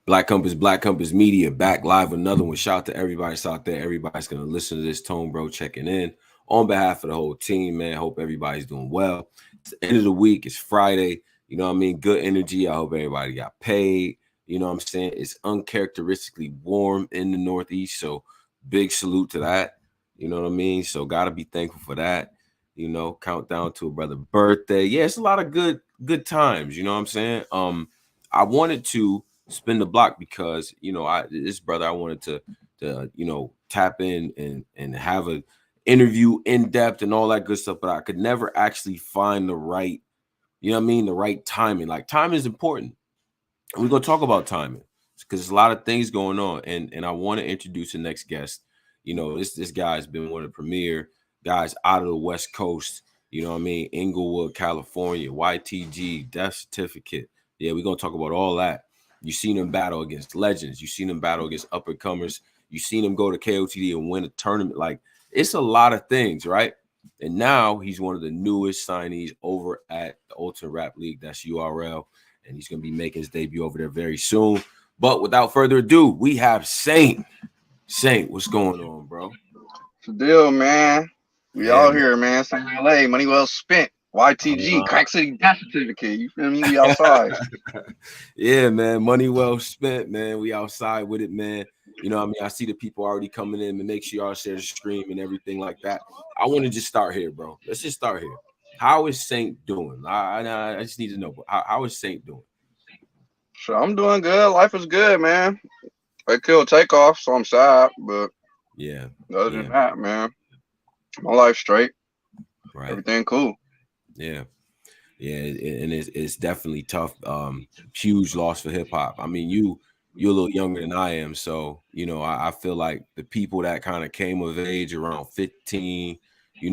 Black Compass Media, back live with another one. Shout out to everybody that's out there. Everybody's gonna listen to this. Tone Bro checking in on behalf of the whole team, man. Hope everybody's doing well. It's the end of the week. It's Friday. You know what I mean? Good energy. I hope everybody got paid. You know what I'm saying? It's uncharacteristically warm in the Northeast, so big salute to that. You know what I mean? So gotta be thankful for that. You know, countdown to a brother's birthday. Yeah, it's a lot of good times. You know what I'm saying? I wanted to spin the block because this brother, I wanted to tap in and have a interview in depth and all that good stuff, but I could never actually find the right, the right timing. Like, time is important. And we're gonna talk about timing because there's a lot of things going on, and I want to introduce the next guest. This guy's been one of the premier guys out of the West Coast. You know what I mean? Inglewood, California, YTG, death certificate. Yeah, we're gonna talk about all that. You seen him battle against legends. You seen him battle against up and comers. You seen him go to KOTD and win a tournament. Like, it's a lot of things, right? And now he's one of the newest signees over at the Ultimate Rap League. That's URL. And he's going to be making his debut over there very soon. But without further ado, we have Saynt. Saynt, what's going on, bro? What's the deal, man? We all here, man. St. LA, money well spent. YTG, Crack City Death Certificate. You feel me? We outside. Yeah, man. Money well spent, man. We outside with it, man. You know what I mean? I see the people already coming in, and make sure y'all share the stream and everything like that. I want to just start here, bro. Let's just start here. How is Saynt doing? I just need to know. How is Saynt doing? So I'm doing good. Life is good, man. I killed Takeoff, so I'm sad. But yeah, other than that, man, my life's straight. Right. Everything cool. Yeah. And it's definitely tough. Huge loss for hip hop. I mean, you're a little younger than I am, so I feel like the people that kind of came of age around 15,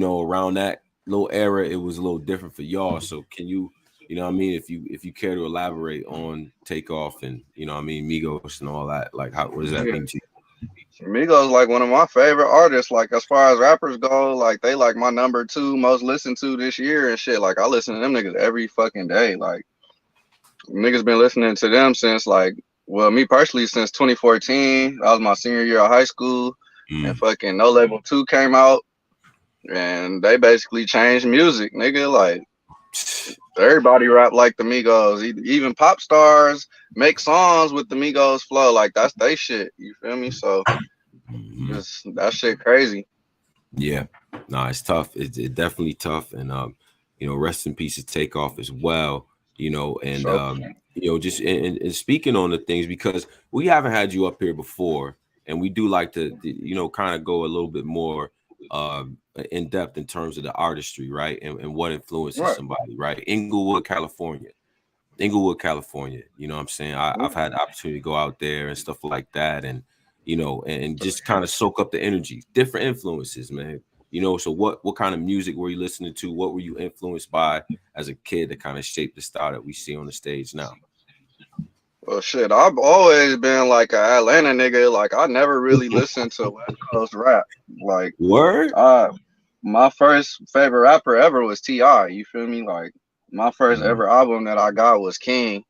around that little era, it was a little different for y'all. So can you, if you care to elaborate on Takeoff and Migos and all that, like what does that mean to you? Migos like one of my favorite artists. Like, as far as rappers go, like they like my number 2 most listened to this year and shit. Like, I listen to them niggas every fucking day. Like, niggas been listening to them since me personally since 2014. That was my senior year of high school, and fucking No Label 2 came out, and they basically changed music, nigga. Like, everybody rap like the Migos. Even pop stars make songs with the Migos flow. Like, that's they shit. You feel me? So just that shit crazy. Yeah, no, it's tough. It's definitely tough, and rest in peace to Takeoff as well. And just and speaking on the things, because we haven't had you up here before, and we do like to kind of go a little bit more in depth in terms of the artistry, right, and what influences somebody, right? Inglewood, California. You know what I'm saying? I've had the opportunity to go out there and stuff like that, and and just kind of soak up the energy, different influences, man. So what kind of music were you listening to? What were you influenced by as a kid that kind of shaped the style that we see on the stage now? Well, shit, I've always been like an Atlanta nigga. Like, I never really listened to West Coast rap. Like, word? My first favorite rapper ever was T.I. You feel me? Like, my first ever album that I got was King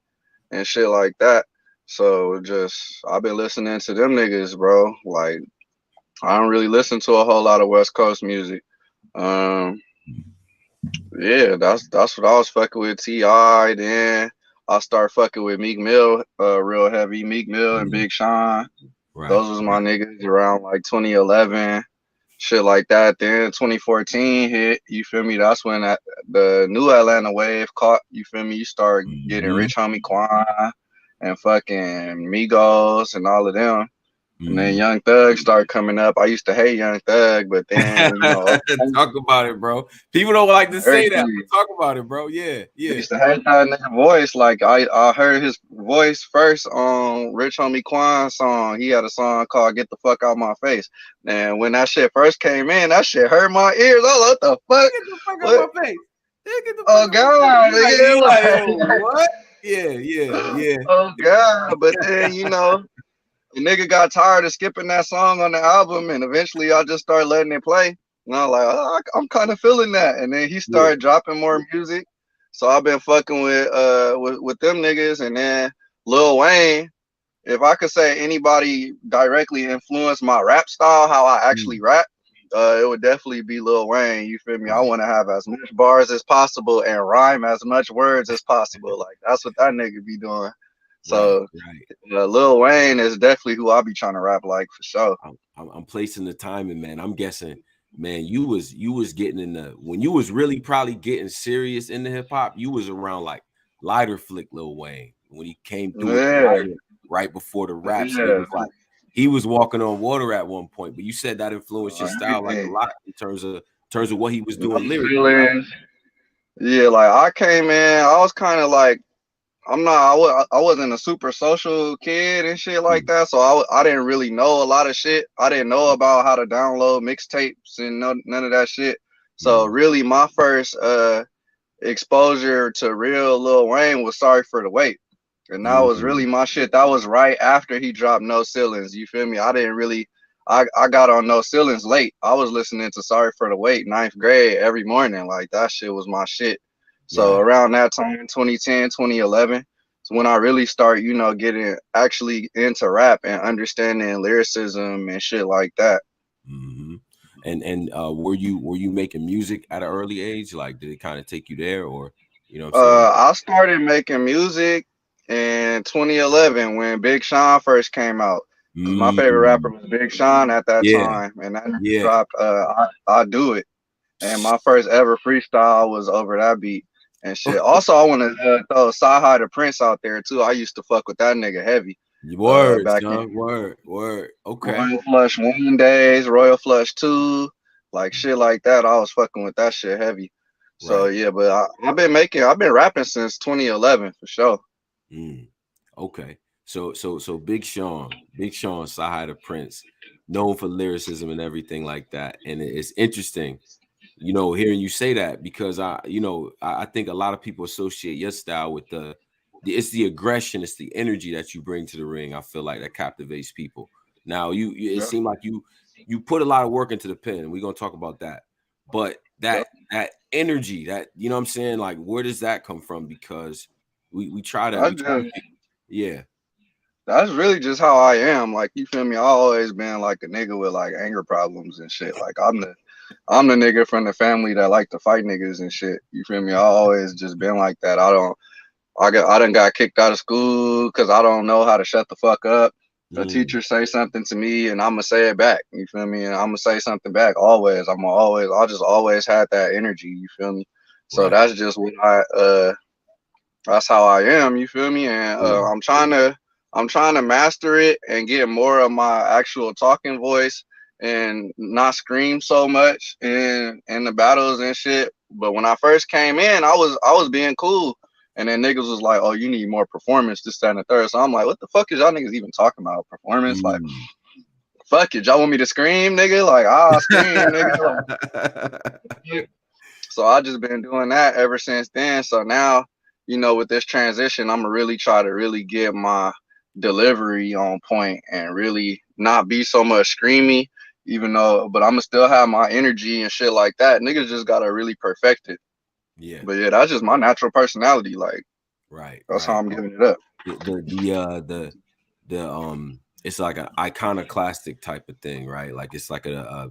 and shit like that. So I've been listening to them niggas, bro. Like, I don't really listen to a whole lot of West Coast music. Yeah, that's what I was fucking with. T.I. Then I start fucking with Meek Mill, real heavy. Meek Mill and Big Sean. Right. Those was my niggas around like 2011, shit like that. Then 2014 hit. You feel me? That's when the new Atlanta wave caught. You feel me? You start getting Rich Homie Quan and fucking Migos and all of them. And then Young Thug started coming up. I used to hate Young Thug, but then, talk about it, bro. People don't like to say that, but talk about it, bro. Yeah. I used to hate that nigga voice. Like, I heard his voice first on Rich Homie Quan's song. He had a song called Get the Fuck Out My Face. And when that shit first came in, that shit hurt my ears. Oh, what the fuck? Get the fuck out my face. Get the fuck God. Like, what? Yeah. Oh, God. But then, the nigga got tired of skipping that song on the album, and eventually I just started letting it play. And I'm like, I'm kind of feeling that. And then he started dropping more music. So I've been fucking with them niggas. And then Lil Wayne, if I could say anybody directly influenced my rap style, how I actually rap, it would definitely be Lil Wayne. You feel me? I Right. want to have as much bars as possible and rhyme as much words as possible. Like that's what that nigga be doing. Right. So Right. Lil Wayne is definitely who I be trying to rap like for sure. I'm placing the timing, man. I'm guessing, man, you was getting in the when you was really probably getting serious in the hip hop, you was around like lighter flick Lil Wayne when he came through with the Yeah, lighter right before the raps, and it yeah. was like he was walking on water at one point. But you said that influenced your style like a Everything. lot in terms of what he was No doing lyrically, right? feelings. Yeah, like I came in, I was kind of like I wasn't a super social kid and shit like Mm, that, so I didn't really know a lot of shit. I didn't know about how to download mixtapes and none of that shit. So mm, really, my first exposure to real Lil Wayne was Sorry for the Wait, and that was mm, really my shit. That was right after he dropped No Ceilings. You feel me? I didn't really. I got on No Ceilings late. I was listening to Sorry for the Wait ninth grade every morning. Like that shit was my shit. So right. around that time, 2010, 2011, is when I really start, getting actually into rap and understanding lyricism and shit like that. Hmm. And were you making music at an early age? Like, did it kind of take you there, or you know what I'm saying? I started making music in 2011 when Big Sean first came out. Cause my favorite rapper Mm, was Big Sean at that yeah, time, and that nigga yeah. dropped I Do It, and my first ever freestyle was over that beat and shit. Also, I want to throw Sci the Prince out there too. I used to fuck with that nigga heavy, Word, back in son. Word. Okay. Royal Flush 1 days, Royal Flush 2, like shit like that. I was fucking with that shit heavy. So Right. yeah, but I've been rapping since 2011 for sure. Mm, okay. So Big Sean, Sahai the Prince, known for lyricism and everything like that. And it's interesting, hearing you say that because I think a lot of people associate your style with it's the aggression, it's the energy that you bring to the ring. I feel like that captivates people. Now it Yeah, seemed like you put a lot of work into the pen, and we're gonna talk about that. But yeah. that energy, that what I'm saying, like where does that come from? Because we try to That's just yeah. that's really just how I am. Like you feel me? I always been like a nigga with like anger problems and shit. Like I'm the nigga from the family that like to fight niggas and shit. You feel me? I always just been like that. I done got kicked out of school because I don't know how to shut the fuck up. A Mm, teacher say something to me and I'ma say it back. You feel me? And I'ma say something back always. I just always had that energy. You feel me? So right. that's just what that's how I am. You feel me? And Yeah. I'm trying to master it and get more of my actual talking voice and not scream so much in the battles and shit. But when I first came in, I was being cool. And then niggas was like, "Oh, you need more performance, this, that, and the third." So I'm like, "What the fuck is y'all niggas even talking about performance? Like, Mm. fuck it, y'all want me to scream, nigga? Like, scream, nigga." Like, so I just been doing that ever since then. So now, with this transition, I'm gonna really try to really get my delivery on point and really not be so much screamy, but I'm gonna still have my energy and shit like that. Niggas just gotta really perfect it. Yeah. But yeah, that's just my natural personality. Like Right. that's how Right. I'm giving it up. The it's like an iconoclastic type of thing, right? Like it's like a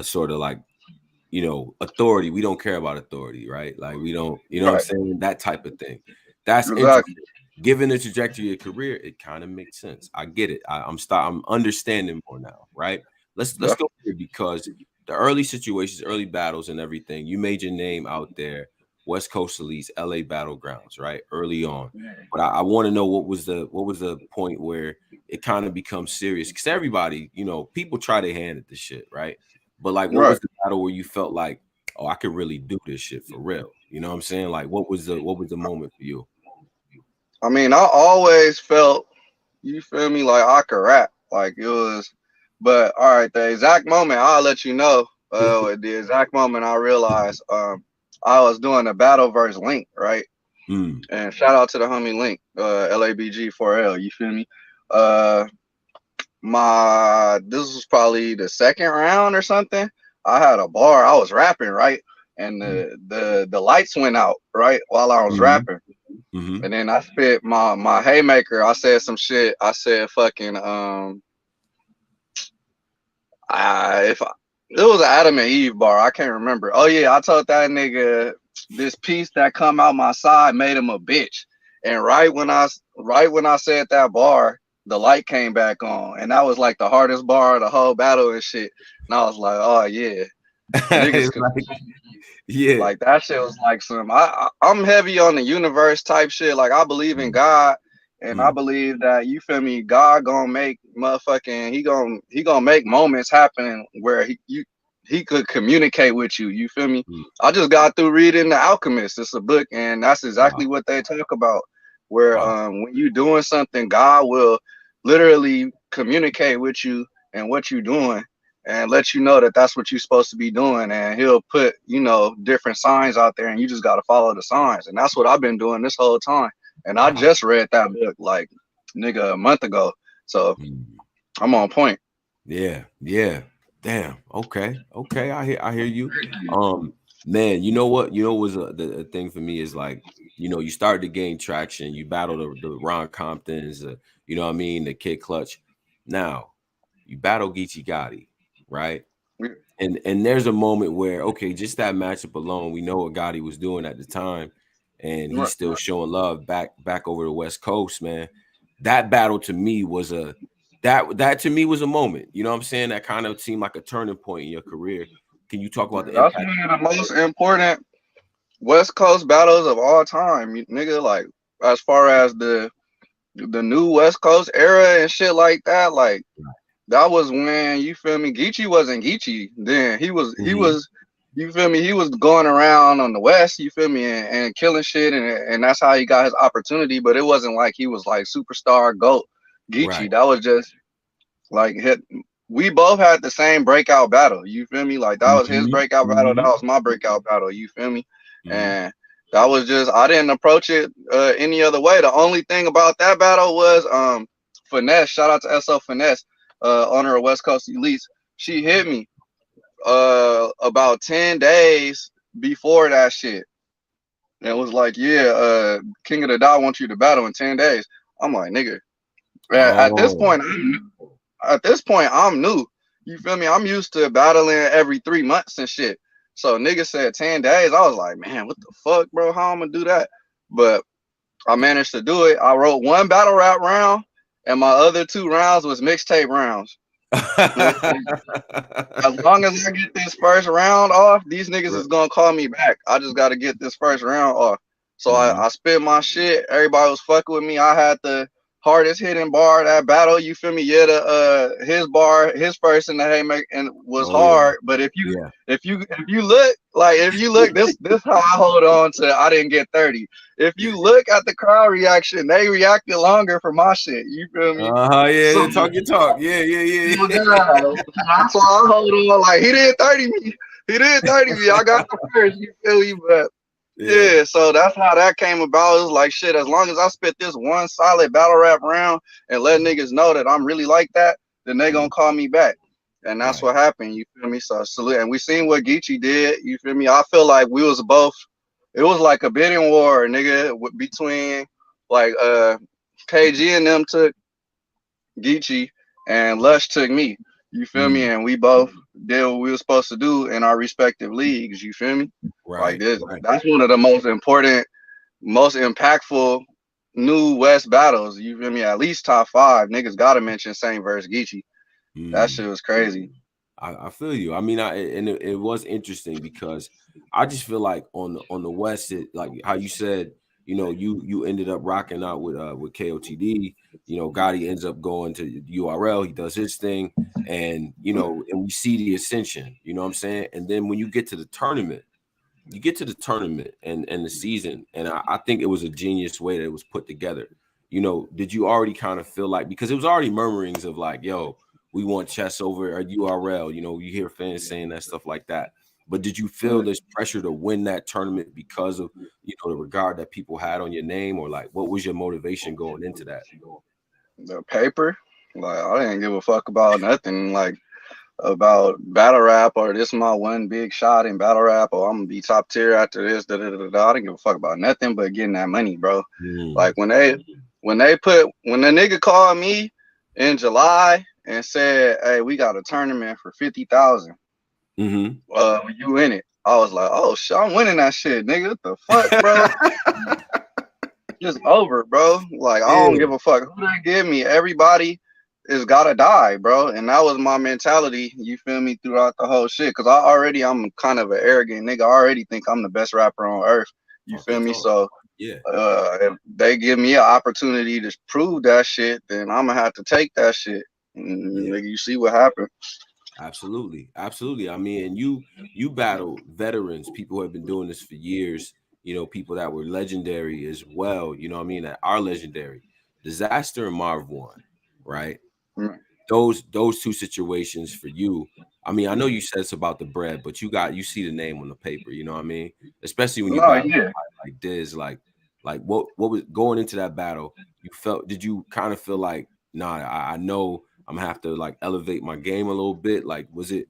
sort of like authority. We don't care about authority, right? Like we don't, what I'm Right. saying? That type of thing. That's Exactly. interesting. Given the trajectory of your career, it kind of makes sense. I get it. I'm understanding more now, right? Let's Yeah. go here because the early situations, early battles, and everything. You made your name out there, West Coast elites, LA battlegrounds, right? Early on, but I want to know what was the point where it kind of becomes serious because everybody, people try their hand at this shit, right? But like, what Right. was the battle where you felt like, oh, I could really do this shit for real? You know what I'm saying? Like, what was the moment for you? I mean, I always felt, you feel me, like I could rap. Like it was, but all right, the exact moment I'll let you know. The exact moment I realized, I was doing a battle versus Link, right? Mm, And shout out to the homie Link, LABG4L. You feel me? Uh, my this was probably the second round or something. I had a bar. I was rapping right, and mm, the lights went out right while I was mm, rapping. Mm-hmm. And then I spit my haymaker. I said some shit. I said fucking if I, it was an Adam and Eve bar. I can't remember. Oh yeah, I told that nigga this piece that come out my side made him a bitch. And right when I said that bar, the light came back on, and that was like the hardest bar of the whole battle and shit. And I was like, oh yeah, niggas could. Yeah. Like that shit was like some. I'm heavy on the universe type shit. Like I believe in God, and I Mm-hmm. believe that you feel me. God gonna make motherfucking. He gonna make moments happen where he could communicate with you. You feel me? I just got through reading The Alchemist. It's a book, and that's exactly Wow. what they talk about. Where Wow. when you doing something, God will literally communicate with you and what you doing and let you know that that's what you're supposed to be doing. And he'll put, different signs out there and you just got to follow the signs. And that's what I've been doing this whole time. And I Wow. just read that book like nigga a month ago. So Mm. I'm on point. Yeah. Yeah. Damn. Okay. Okay. I hear you. Man, you know what? Was the thing for me is like, you started to gain traction. You battled the Ron Comptons, you know what I mean, the Kid Clutch. Now you battle Geechee Gotti, right? And there's a moment where, okay, just that matchup alone, we know what Gotti was doing at the time, and he's still showing love back over the West Coast, man. That battle to me was that to me was a moment. You know what I'm saying? That kind of seemed like a turning point in your career. Can you talk about the That's impact? one of the most important West Coast battles of all time, nigga. Like as far as the new West Coast era and shit like that, like that was when you feel me. Geechee wasn't Geechee then. Mm-hmm. You feel me. He was going around on the West. You feel me, and killing shit, and that's how he got his opportunity. But it wasn't like he was like superstar GOAT Right. Geechee. That was just like hit. We both had the same breakout battle. You feel me? Like that was his Mm-hmm. breakout battle. That Mm-hmm. was my breakout battle. You feel me? Mm-hmm. And that was just I didn't approach it any other way. The only thing about that battle was finesse. Shout out to SO Finesse, owner of West Coast Elites. She hit me about 10 days before that shit. And it was like, yeah, King of the Dot wants you to battle in 10 days. I'm like, nigga. At this Oh. point, I'm new. You feel me? I'm used to battling every 3 months and shit. So nigga said 10 days. I was like, man, what the fuck, bro? How I'm gonna do that? But I managed to do it. I wrote one battle rap round, and my other two rounds was mixtape rounds. As long as I get this first round off, these niggas is gonna call me back. I just gotta get this first round off. So Mm-hmm. I spit my shit. Everybody was fucking with me. I had the hardest hitting bar of that battle. You feel me? Yeah, the his bar, his first in the haymaker and was Oh yeah. hard. But if you Yeah. if you look, this how I hold on to I didn't get 30. If you look at the crowd reaction, they reacted longer for my shit. You feel me? Yeah, So they talk your talk. Yeah, yeah, oh yeah. God. That's why I hold on. Like he did 30 me. He did 30 me. I got the first, you feel me? But Yeah. yeah, so that's how that came about. It was like shit, as long as I spit this one solid battle rap round and let niggas know that I'm really like that, then they gonna Mhm. call me back. And that's Right. what happened, you feel me? So salute. And we seen what Geechee did, you feel me? I feel like we was both it was like a bidding war, nigga, between like KG and them took Geechee, and Lush took me. You feel me? Mm. And we both did what we were supposed to do in our respective leagues. You feel me? Like Right. this, Right. that's one of the most important, most impactful new West battles. You feel me? At least top five. Niggas gotta mention Saynt versus Geechee. That Mm. shit was crazy. I feel you. I mean, it was interesting because I just feel like on the West, like how you said, you ended up rocking out with KOTD. Gotti ends up going to URL. He does his thing, and and we see the ascension. You know what I'm saying? And then when you get to the tournament, and the season, and I think it was a genius way that it was put together. Did you already kind of feel like, because it was already murmurings of like, yo, we want chess over at URL. You hear fans saying that stuff like that. But did you feel this pressure to win that tournament because of the regard that people had on your name, or like what was your motivation going into that? The paper, like I didn't give a fuck about nothing. Like about battle rap or this is my one big shot in battle rap or I'm gonna be top tier after this. Da, da, da, da. I didn't give a fuck about nothing but getting that money, bro. Mm. Like when the nigga called me in July and said, "Hey, we got a tournament for 50,000. Mm-hmm. You in it?" I was like, "Oh shit, I'm winning that shit, nigga. What the fuck, bro? Just over, bro. Like I don't Yeah. give a fuck who they give me. Everybody is gotta die, bro." And that was my mentality. You feel me throughout the whole shit? Cause I'm kind of an arrogant nigga. I already think I'm the best rapper on earth. You Talking feel me? talk. So Yeah. if they give me an opportunity to prove that shit, then I'm gonna have to take that shit. And, Yeah. nigga, you see what happened? Absolutely. Absolutely. I mean, and you battle veterans, people who have been doing this for years, people that were legendary as well, you know what I mean, that are legendary. Disaster and Marv One, right? Mm. Those two situations for you. I mean, I know you said it's about the bread, but you see the name on the paper, you know what I mean? Especially when you No, battle yeah. like Diz, like what was going into that battle, did you kind of feel like, nah, I know I'm gonna have to like elevate my game a little bit? Like, was it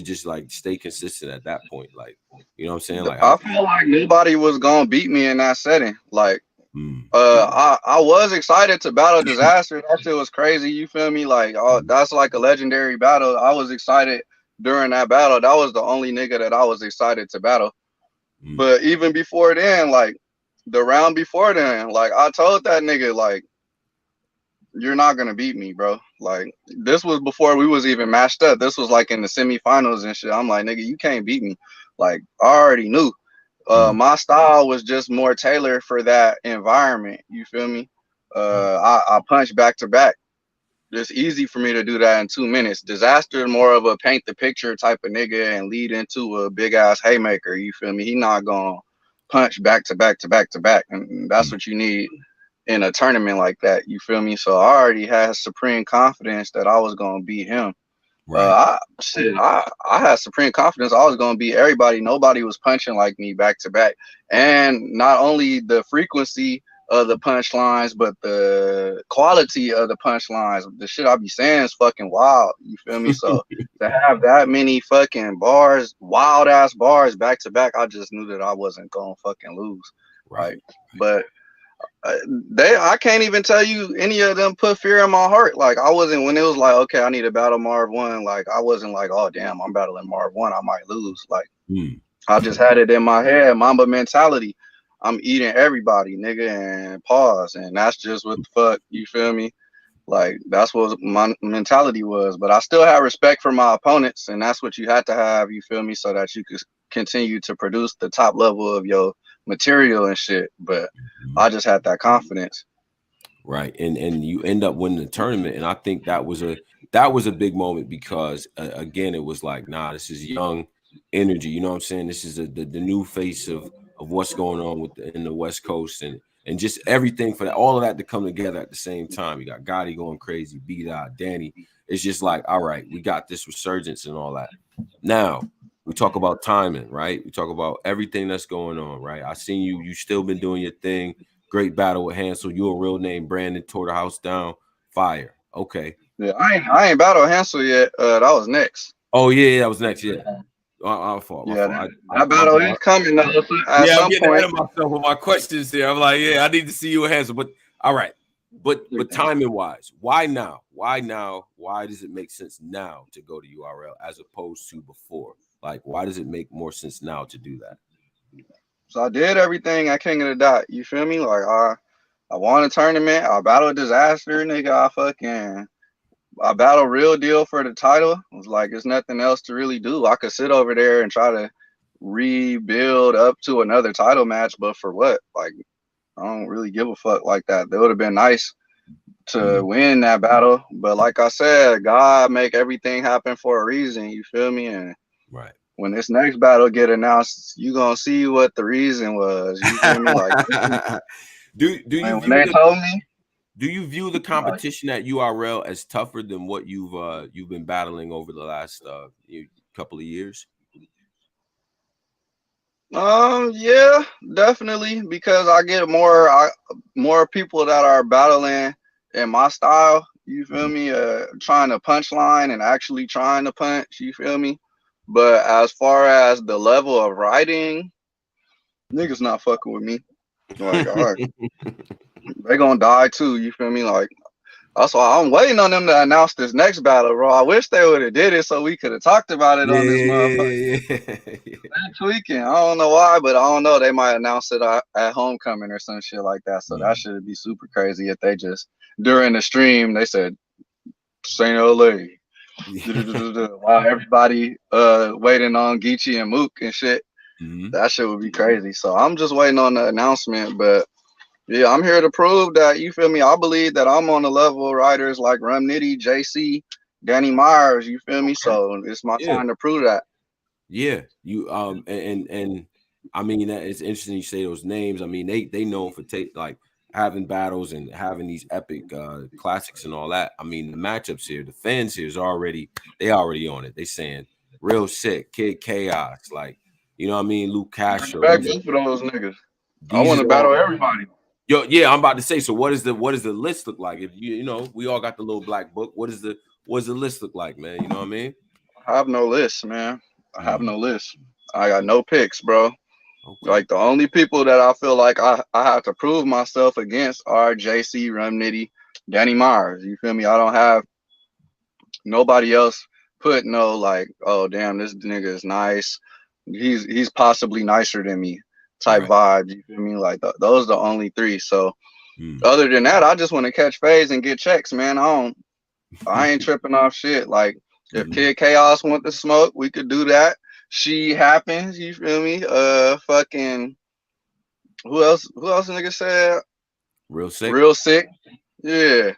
just like stay consistent at that point? Like, you know what I'm saying? Like, I feel like nobody was gonna beat me in that setting. Like, mm, I was excited to battle Disaster. That shit was crazy. You feel me? Like, oh, that's like a legendary battle. I was excited during that battle. That was the only nigga that I was excited to battle. mm, But even before then, like the round before then, like I told that nigga, like, you're not gonna beat me, bro. Like this was before we was even matched up. This was like in the semifinals and shit. I'm like, nigga, you can't beat me. Like I already knew. mm, My style was just more tailored for that environment. You feel me? mm, I punch back to back. It's easy for me to do that in 2 minutes. Disaster more of a paint the picture type of nigga and lead into a big ass haymaker. You feel me? He not gonna punch back to back to back to back, and that's mm. what you need in a tournament like that. You feel me? So I already had supreme confidence that I was gonna beat him. Right. I had supreme confidence. I was gonna beat everybody. Nobody was punching like me back to back, and not only the frequency of the punchlines, but the quality of the punchlines. The shit I be saying is fucking wild. You feel me? So to have that many fucking bars, wild ass bars back to back, I just knew that I wasn't gonna fucking lose. Right. Right, but I can't even tell you any of them put fear in my heart. Like I wasn't when it was like, okay, I need to battle Marv One. Like I wasn't like, oh damn, I'm battling Marv One, I might lose. Like Mm, I just had it in my head, Mamba mentality. I'm eating everybody, nigga, and pause. And that's just what the fuck, you feel me? Like that's what my mentality was. But I still have respect for my opponents, and that's what you had to have, you feel me, so that you could continue to produce the top level of your material and shit. But mm. I just had that confidence. Right. And you end up winning the tournament, and I think that was a big moment because again, it was like, nah, this is young energy, you know what I'm saying? This is the new face of what's going on in the West Coast, and just everything for that, all of that to come together at the same time. You got Gotti going crazy, beat out Danny. It's just like, all right, we got this resurgence and all that. Now we talk about timing, right? We talk about everything that's going on, right? I seen you still been doing your thing. Great battle with Hansel. You a real name. Brandon tore the house down. Fire. Okay. Yeah, I ain't battle Hansel yet. That was next. Oh yeah, that was next. Yeah. My fault. My Yeah, fault. that My battle bad. is coming though, at Yeah, I'm some getting ahead point. of myself with my questions here. I'm like, yeah, I need to see you with Hansel. But all right. But timing wise, why now? Why now? Why does it make sense now to go to URL as opposed to before? Like, why does it make more sense now to do that? So I did everything at King of the Dot. You feel me? Like I won a tournament. I battled Disaster, nigga. I battled Real Deal for the title. It was like there's nothing else to really do. I could sit over there and try to rebuild up to another title match, but for what? Like I don't really give a fuck like that. That would have been nice to Mm, win that battle, but like I said, God make everything happen for a reason. You feel me? And right. when this next battle get announced, you gonna see what the reason was. You feel me? Like do you when view they the told me, Do you view the like, competition at URL as tougher than what you've been battling over the last couple of years? yeah, definitely, because I get more people that are battling in my style. You feel me? Trying to punchline and actually trying to punch. You feel me? But as far as the level of writing, niggas not fucking with me. Like, all right, they gonna die too. You feel me? Like, that's why I'm waiting on them to announce this next battle, bro. I wish they would have did it so we could have talked about it Yeah, on this yeah, motherfucker. yeah, yeah, yeah. Next weekend. I don't know why, but I don't know. They might announce it at homecoming or some shit like that. So that should be super crazy if they just during the stream they said St. LA. While everybody waiting on Geechee and Mook and shit. That shit would be crazy. So I'm just waiting on the announcement. But yeah, I'm here to prove that, you feel me? I believe that I'm on the level of writers like Rum Nitty, JC, Danny Myers, you feel me? So it's my Yeah. time to prove that. Yeah, you and I mean that it's interesting you say those names. I mean they known for like having battles and having these epic classics and all that. I mean the matchups here, the fans here is already on it. They saying real sick, Kid Chaos, like you know what I mean, Luke Castro. Respect both of those niggas. I These want is to all battle everybody. yo, yeah, I'm about to say. So what is the list look like? If you know, we all got the little black book. What does the list look like, man? You know what I mean? I have no list, man. I have no list. I got no picks, bro. Okay. Like the only people that I feel like I have to prove myself against are JC, Rum Nitty, Danny Myers. You feel me? I don't have nobody else put no like, oh damn, this nigga is nice. He's possibly nicer than me type vibe. You feel me? Like those are the only three. So other than that, I just want to catch phase and get checks, man. I ain't tripping off shit. Like if Kid Chaos want to smoke, we could do that. She happens, you feel me? Fucking who else? Who else nigga said? Real sick. Real sick. Yeah.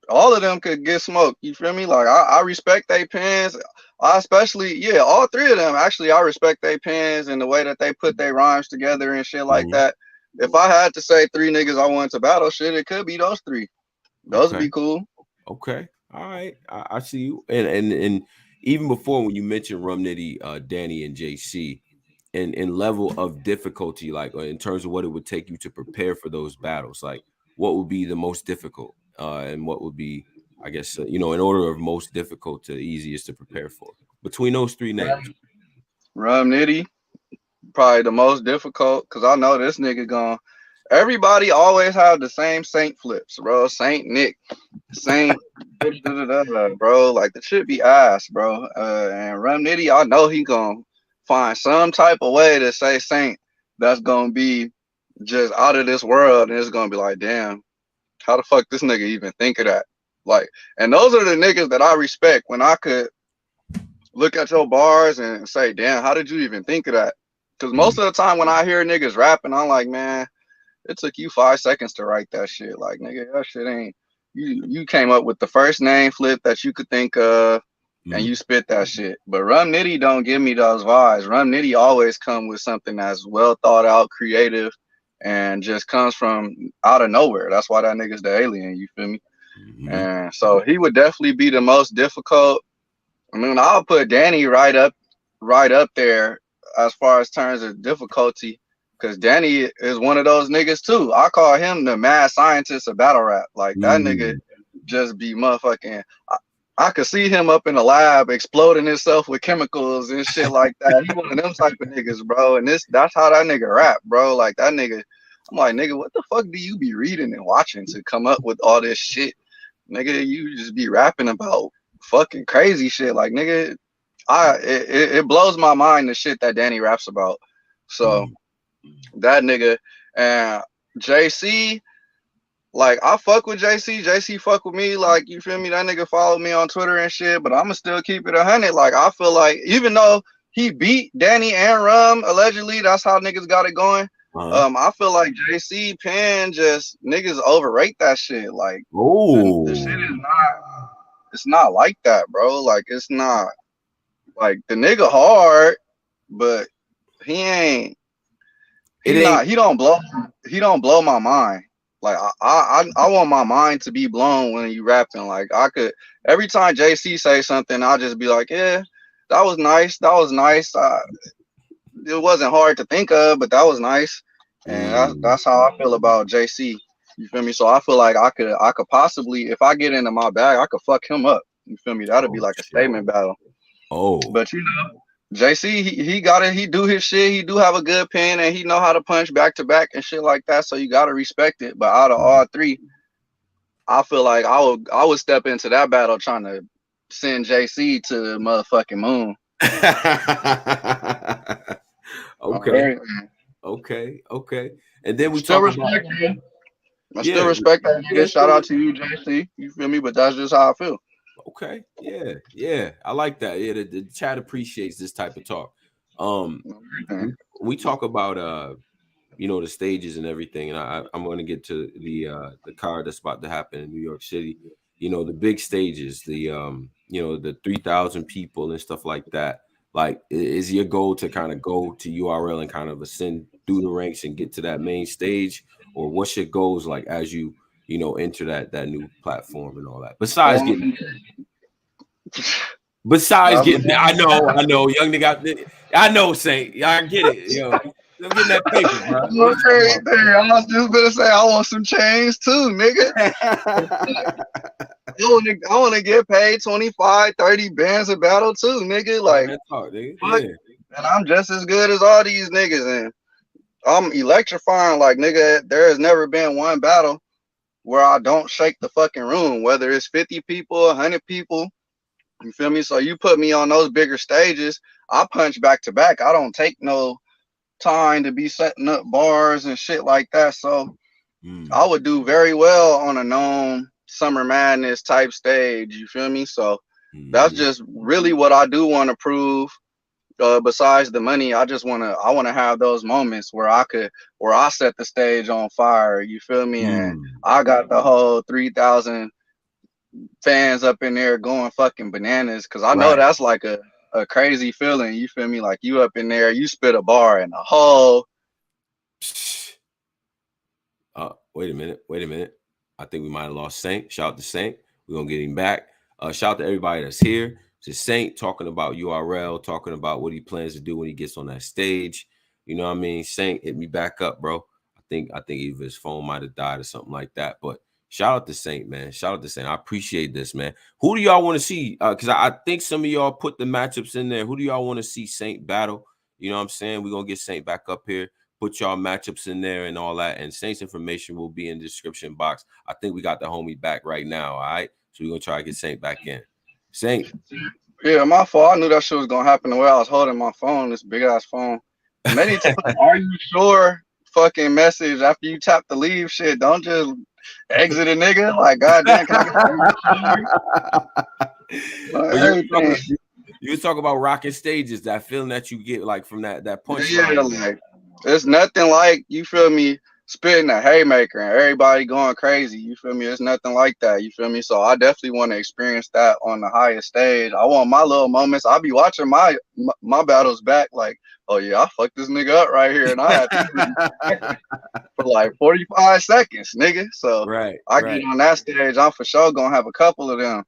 All of them could get smoked. You feel me? Like I respect they pens. I especially, yeah, all three of them actually I respect their pens and the way that they put their rhymes together and shit like that. If I had to say three niggas I wanted to battle, shit, it could be those three. Those would be cool. Okay. All right. I see you. And even before when you mentioned Rum Nitty, Danny and JC, and level of difficulty, like in terms of what it would take you to prepare for those battles, like what would be the most difficult, and what would be, I guess, in order of most difficult to easiest to prepare for between those three names. Rum Nitty, probably the most difficult because I know this nigga gone. Everybody always have the same Saynt flips, bro. Saynt Nick, Saynt, bro. Like the shit be ass, bro. And Rum Nitty, I know he gonna find some type of way to say Saynt that's gonna be just out of this world, and it's gonna be like, damn, how the fuck this nigga even think of that? Like, and those are the niggas that I respect when I could look at your bars and say, damn, how did you even think of that? Because most of the time when I hear niggas rapping, I'm like, man, it took you 5 seconds to write that shit. Like, nigga, that shit ain't. You came up with the first name flip that you could think of, and you spit that shit. But Rum Nitty don't give me those vibes. Rum Nitty always come with something that's well thought out, creative, and just comes from out of nowhere. That's why that nigga's the alien. You feel me? And so he would definitely be the most difficult. I mean, I'll put Danny right up there as far as terms of difficulty, because Danny is one of those niggas too. I call him the mad scientist of battle rap. Like that nigga just be motherfucking. I could see him up in the lab exploding himself with chemicals and shit like that. He one of them type of niggas, bro. And that's how that nigga rap, bro. Like that nigga. I'm like, nigga, what the fuck do you be reading and watching to come up with all this shit? Nigga, you just be rapping about fucking crazy shit. Like, nigga, it blows my mind the shit that Danny raps about. So that nigga and JC, like I fuck with JC. JC fuck with me. Like, you feel me? That nigga follow me on Twitter and shit. But I'ma still keep it 100. Like, I feel like even though he beat Danny and Rum, allegedly, that's how niggas got it going. I feel like JC Penn just niggas overrate that shit. Like, the shit is not. It's not like that, bro. Like, it's not like the nigga hard, but he ain't. He don't blow my mind. Like I want my mind to be blown when you rapping. Like I could every time JC say something, I'll just be like, yeah, that was nice. That was nice. It wasn't hard to think of, but that was nice. And that's how I feel about JC. You feel me? So I feel like I could possibly, if I get into my bag, I could fuck him up. You feel me? That'd be Oh like a shit. statement battle. Oh. But you know, JC, he got it. He do his shit. He do have a good pen, and he know how to punch back to back and shit like that. So you gotta respect it. But out of all three, I feel like I would step into that battle trying to send JC to the motherfucking moon. Okay. Right. Okay. And then we Still talk about respect you. I still yeah. respect that Yeah, nigga. Shout out to you, JC. You feel me? But that's just how I feel. okay. Yeah. I like that. Yeah, the chat appreciates this type of talk. Um we talk about the stages and everything, and I'm going to get to the card that's about to happen in New York City. The big stages, the 3,000 people and stuff like that. Like, is your goal to kind of go to URL and kind of ascend through the ranks and get to that main stage, or what's your goals like as you enter that new platform and all that? Besides getting, I know, young nigga, I know, Saynt, I get it, I'm getting that paper, bro. Okay, there. I was just gonna say I want some change too, nigga. I want to get paid 25, 30 bands a battle too, nigga. Like, talk, nigga. fuck, Yeah. and I'm just as good as all these niggas, and I'm electrifying. Like, nigga, there has never been one battle where I don't shake the fucking room, whether it's 50 people, 100 people. You feel me? So you put me on those bigger stages, I punch back to back. I don't take no time to be setting up bars and shit like that. So I would do very well on a known Summer Madness type stage. You feel me? So that's just really what I do want to prove. Besides the money, I want to have those moments where I set the stage on fire. You feel me? And I got the whole 3,000 fans up in there going fucking bananas, because I know that's like a crazy feeling. You feel me? Like, you up in there, you spit a bar in a hole. Wait a minute. I think we might have lost Saynt. Shout out to Saynt. We're gonna get him back. Shout out to everybody that's here. Just Saynt talking about URL, talking about what he plans to do when he gets on that stage. You know what I mean? Saynt, hit me back up, bro. I think either his phone might have died or something like that. But shout out to Saynt, man. Shout out to Saynt. I appreciate this, man. Who do y'all want to see? Because I think some of y'all put the matchups in there. Who do y'all want to see Saynt battle? You know what I'm saying? We're gonna get Saynt back up here. Put y'all matchups in there and all that. And Saynt's information will be in the description box. I think we got the homie back right now. All right. So we're gonna try to get Saynt back in. Saynt. Yeah, my fault. I knew that shit was gonna happen the way I was holding my phone, this big ass phone. Many times, are you sure? Fucking message after you tap the leave shit. Don't just exit a nigga. Like, goddamn, can I get you talk about rocking stages, that feeling that you get like from that punch. Yeah, like, it's nothing like, you feel me, spitting a haymaker and everybody going crazy. You feel me? It's nothing like that. You feel me? So I definitely want to experience that on the highest stage. I want my little moments. I'll be watching my battles back, like, oh yeah, I fucked this nigga up right here, and I had to for like 45 seconds, nigga. So I get on that stage, I'm for sure gonna have a couple of them.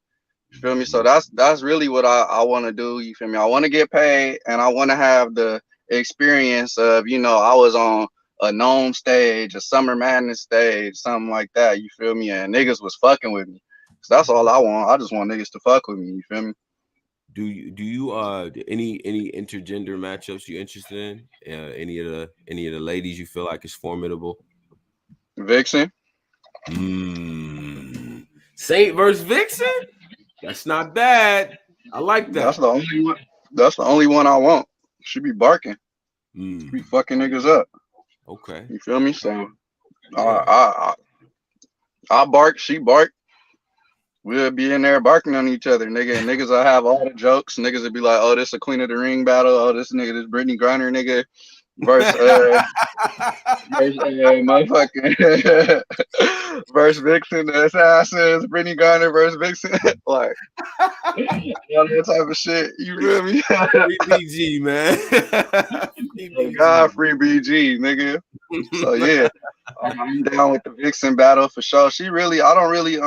You feel me? So that's really what I want to do. You feel me? I want to get paid, and I want to have the experience of, I was on a known stage, a Summer Madness stage, something like that. You feel me? And niggas was fucking with me. So that's all I want. I just want niggas to fuck with me. You feel me? Do you any intergender matchups you interested in? Any of the ladies you feel like is formidable? Vixen. Saynt versus Vixen? That's not bad. I like that. That's the only one. That's the only one I want. She be barking. She be fucking niggas up. Okay. You feel me? So I bark, she bark. We'll be in there barking on each other, nigga. And niggas will have all the jokes. Niggas will be like, oh, this a Queen of the Ring battle. Oh, this Brittany Griner nigga versus motherfucking versus Vixen, the Assassins, Brittany Griner versus Vixen. Like, all that type of shit. You feel me? Free BG, man. Free BG, nigga. So yeah, I'm down with the Vixen battle for sure. I don't really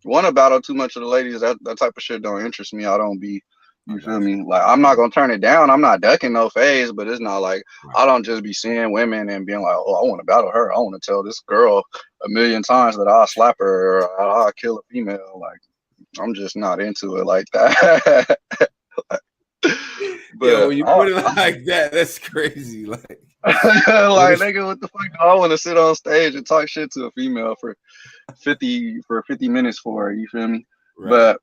want to battle too much of the ladies. That type of shit don't interest me. I don't be You feel me? Like, I'm not gonna turn it down. I'm not ducking no phase, but it's not like I don't just be seeing women and being like, oh, I want to battle her. I want to tell this girl a million times that I'll slap her or I'll kill a female. Like, I'm just not into it like that. Yo, when you put it like that, that's crazy. Like, nigga, what the fuck do I want to sit on stage and talk shit to a female for 50 minutes for her, you feel me? Right. But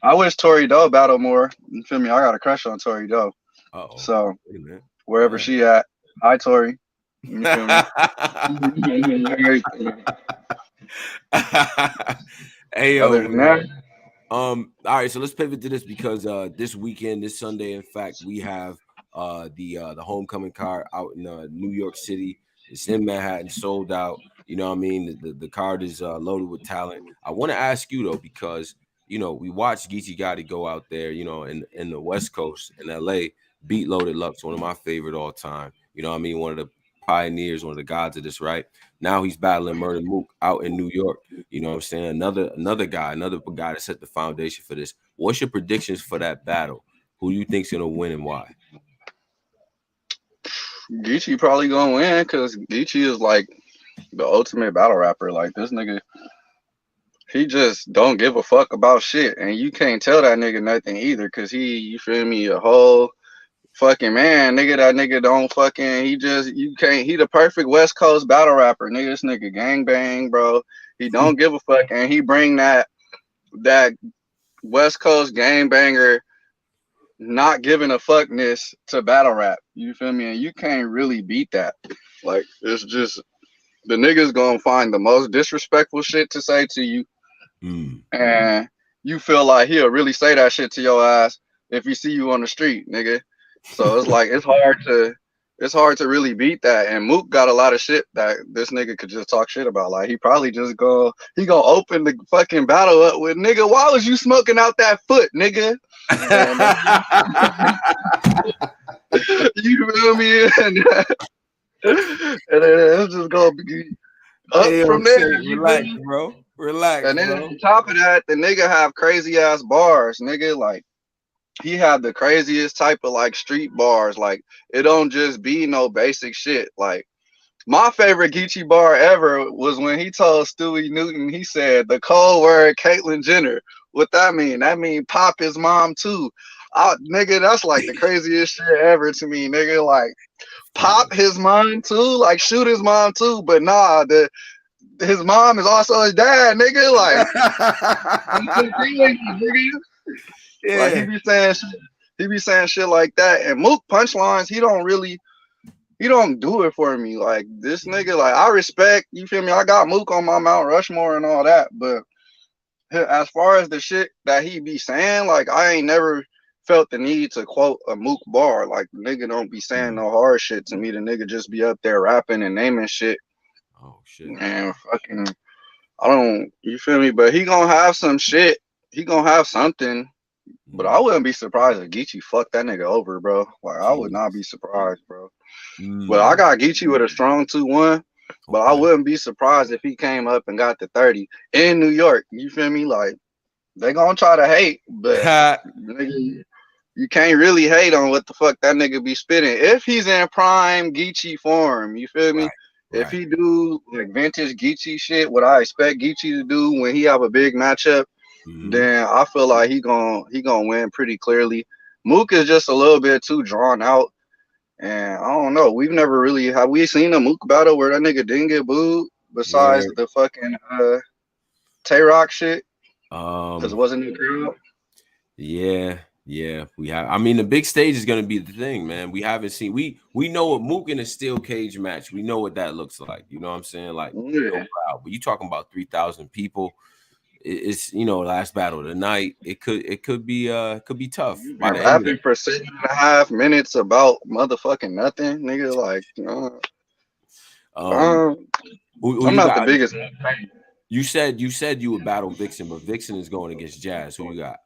I wish Tori Doe battle more. You feel me? I got a crush on Tori Doe. So wherever she at, hi Tori. You feel me? Hey yo, all right, so let's pivot to this because this weekend, this Sunday, in fact, we have the homecoming card out in New York City. It's in Manhattan, sold out. You know what I mean? The card is loaded with talent. I want to ask you though, because you know we watched Geechee Gotti go out there, you know, in the West Coast in LA, beat Loaded Lux, one of my favorite all time. You know what I mean? One of the pioneers, one of the gods of this, right? Now he's battling Murder Mook out in New York. You know what I'm saying? Another guy that set the foundation for this. What's your predictions for that battle? Who do you think's gonna win and why? Geechee probably gonna win because Geechee is like the ultimate battle rapper. Like, this nigga, he just don't give a fuck about shit, and you can't tell that nigga nothing either because you feel me, a whole fucking man, nigga. That nigga don't fucking, he the perfect West Coast battle rapper, nigga. This nigga gang bang, bro. He don't give a fuck, and he bring that West Coast gang banger, not giving a fuckness to battle rap. You feel me? And you can't really beat that. Like, it's just, the nigga's gonna find the most disrespectful shit to say to you, and you feel like he'll really say that shit to your ass if he see you on the street, nigga. So it's like it's hard to really beat that. And Mook got a lot of shit that this nigga could just talk shit about. Like, he probably just gonna open the fucking battle up with, nigga, why was you smoking out that foot, nigga? You feel me? And then it's just gonna be up from there. Relax, bro. Relax. And then on top of that, the nigga have crazy ass bars, nigga. Like, he had the craziest type of like street bars. Like, it don't just be no basic shit. Like, my favorite Geechee bar ever was when he told Stewie Newton, he said the code word Caitlyn Jenner. What that mean? That mean pop his mom too. Nigga, that's like the craziest shit ever to me, nigga. Like, pop his mom too, like shoot his mom too, but nah, his mom is also his dad, nigga. Like, yeah. Like, he be saying shit like that. And Mook punchlines, he don't do it for me. Like, this nigga, like, I respect, you feel me? I got Mook on my Mount Rushmore and all that, but as far as the shit that he be saying, like, I ain't never felt the need to quote a Mook bar. Like, the nigga don't be saying no hard shit to me. The nigga just be up there rapping and naming shit. Oh shit. And fucking, I don't, you feel me? But he gonna have some shit. He gonna have something. But I wouldn't be surprised if Geechee fucked that nigga over, bro. Like, I would not be surprised, bro. But I got Geechee with a strong 2-1. But I wouldn't be surprised if he came up and got the 30 in New York. You feel me? Like, they gonna try to hate, but nigga, you can't really hate on what the fuck that nigga be spitting if he's in prime Geechee form. You feel me? Right. If he do like vintage Geechee shit, what I expect Geechee to do when he have a big matchup, then I feel like he gonna win pretty clearly. Mook is just a little bit too drawn out, and I don't know. We've never really have we seen a Mook battle where that nigga didn't get booed besides the fucking Tay-Rock shit. Because it wasn't the crowd. Yeah, we have. I mean, the big stage is gonna be the thing, man. We haven't seen. We know what Mook in a steel cage match. We know what that looks like. You know what I'm saying? Like, no crowd. But you talking about 3,000 people. It's, you know, last battle of the night. It could be tough. Rapping for 7.5 minutes about motherfucking nothing, nigga. Like, I'm not the biggest. You said you would battle Vixen, but Vixen is going against Jazz. Who you got?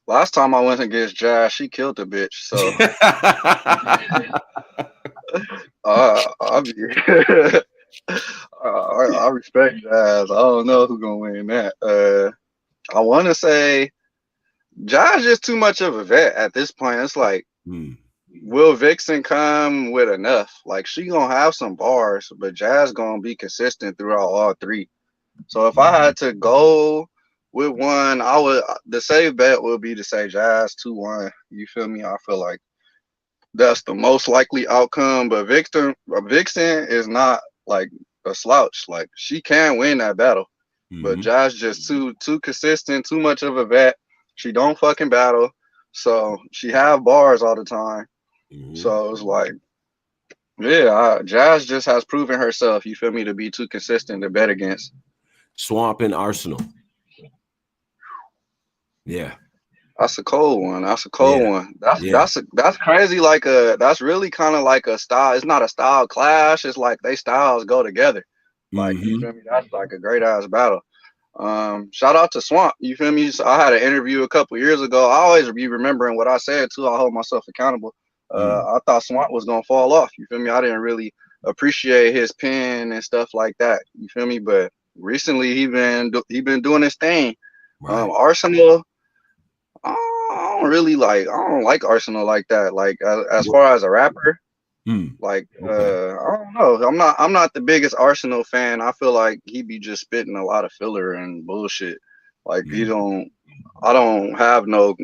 Last time I went against Jazz, she killed the bitch. So I respect Jazz. I don't know who's gonna win that. I want to say Josh just too much of a vet at this point. It's like, will Vixen come with enough? Like, she gonna have some bars, but Jazz gonna be consistent throughout all three. So if I had to go with one, I would the safe bet would be to say Jazz 2-1. You feel me? I feel like that's the most likely outcome. But Vixen is not like a slouch. Like, she can win that battle. But Jazz just too consistent, too much of a vet. She don't fucking battle. So she have bars all the time. So it's like, yeah, Jazz just has proven herself, you feel me, to be too consistent to bet against. Swamp and Arsenal. Yeah. That's a cold one. That's a cold one. That's crazy. Like that's really kind of like a style. It's not a style clash. It's like they styles go together. Like, you feel me? That's like a great ass battle. Shout out to Swamp. You feel me? So I had an interview a couple years ago. I always be remembering what I said too. I hold myself accountable. I thought Swamp was gonna fall off. You feel me? I didn't really appreciate his pen and stuff like that. You feel me? But recently he been doing his thing. Right. Arsenal. I don't like Arsenal like that. Like, as far as a rapper, like I don't know. I'm not the biggest Arsenal fan. I feel like he be just spitting a lot of filler and bullshit. Like, I don't have no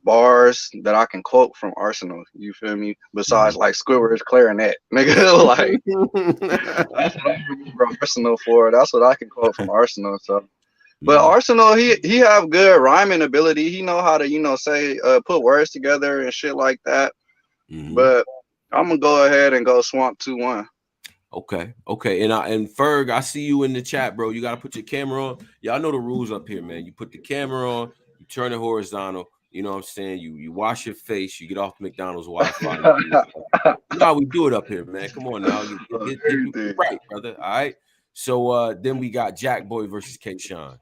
bars that I can quote from Arsenal. You feel me? Besides like Squidward's clarinet, nigga. Like, that's what I remember Arsenal for. That's what I can quote from Arsenal. So. But Arsenal, he have good rhyming ability. He know how to, say, put words together and shit like that. But I'm gonna go ahead and go Swamp 2-1. Okay. And Ferg, I see you in the chat, bro. You gotta put your camera on. Y'all know the rules up here, man. You put the camera on, you turn it horizontal. You know what I'm saying? You wash your face, you get off the McDonald's Wi-Fi. You know how we do it up here, man. Come on now. Get right, brother. All right. So then we got Jack Boy versus K-Shine.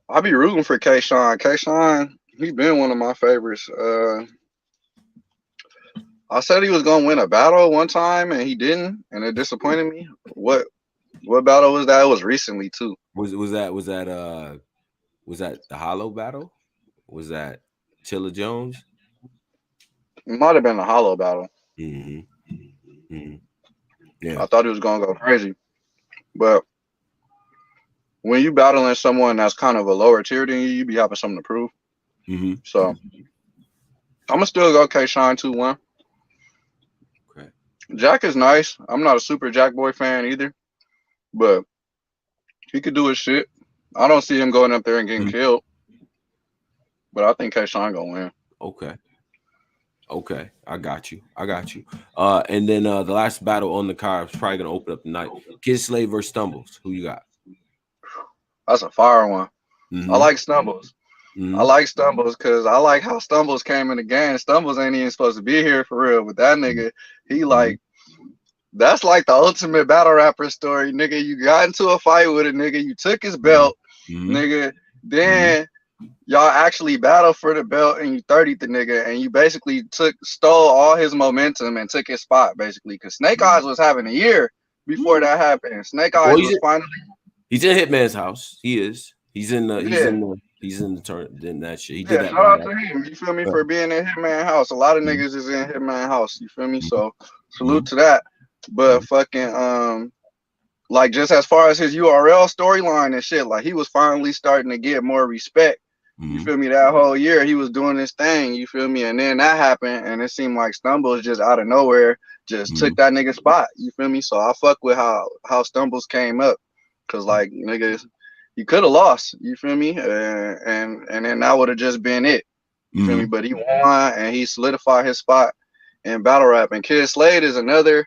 I'll be rooting for K-Shine. K-Shine, he been one of my favorites. I said he was gonna win a battle one time and he didn't, and it disappointed me. What battle was that? It was recently too. Was that the Hollow battle? Was that Chilla Jones? It might have been the Hollow battle. Yeah. I thought he was gonna go crazy, but when you battling someone that's kind of a lower tier than you be having something to prove. So I'm gonna still go K-Shine 2-1. Okay. Jack is nice. I'm not a super Jack Boy fan either, but he could do his shit. I don't see him going up there and getting killed, but I think K-Shine gonna win. Okay, I got you. And then the last battle on the card is probably gonna open up the night. Kid Slave versus Stumbles. Who you got? That's a fire one. I like Stumbles. I like Stumbles because I like how Stumbles came in the game. Stumbles ain't even supposed to be here for real, but that nigga, he like, that's like the ultimate battle rapper story, nigga. You got into a fight with a nigga, you took his belt, nigga. Then y'all actually battled for the belt and you 30'd the nigga, and you basically stole all his momentum and took his spot basically. Because Snake Eyes was having a year before that happened. Snake Eyes was finally. He's in Hitman's house. He is. He's in the turn. Then that shit. He did that. Shout out to him. You feel me, for being in Hitman house. A lot of niggas is in Hitman house. You feel me? So salute to that. But fucking like, just as far as his URL storyline and shit, like, he was finally starting to get more respect. You feel me? That whole year he was doing this thing. You feel me? And then that happened, and it seemed like Stumbles just out of nowhere just took that nigga spot. You feel me? So I fuck with how Stumbles came up. Cause like, niggas, he could have lost, you feel me? And then that would have just been it. You feel me? But he won and he solidified his spot in battle rap. And Kid Slade is another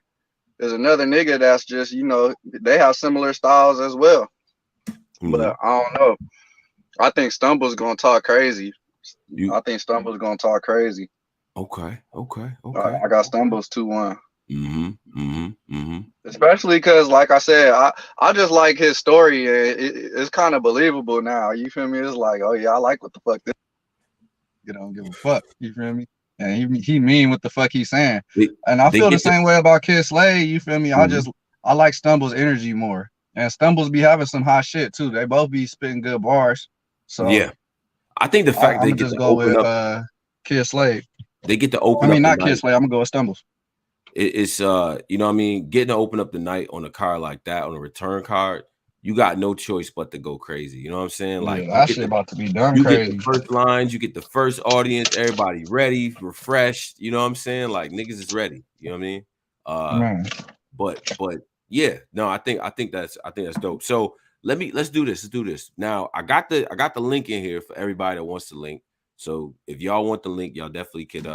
nigga that's just, they have similar styles as well. But I don't know. I think Stumbles gonna talk crazy. I think Stumbles gonna talk crazy. Okay. I got Stumbles 2-1. Especially because, like I said, I just like his story, and it's kind of believable now. You feel me? It's like, oh yeah, I like what the fuck this. You don't give a fuck. You feel me? And he mean what the fuck he's saying. And I feel the same way about Kid Slade. You feel me? I like Stumbles' energy more. And Stumbles be having some hot shit too. They both be spitting good bars. So Yeah, I think the fact I'm they gonna get just to go open with up, Kid Slade. they get to I open mean, up the not Kid night. Slade. I'm gonna go with Stumbles. It's you know what I mean, getting to open up the night on a card like that, on a return card, you got no choice but to go crazy. You know what I'm saying? Like Yeah, that shit about to be done you get the crazy. first lines, you get the first audience, everybody ready, refreshed. You know what I'm saying? Like niggas is ready. You know what I mean? Man. But yeah, no, I think that's dope. So let's do this. Let's do this. Now I got the link in here for everybody that wants the link. So if y'all want the link, y'all definitely could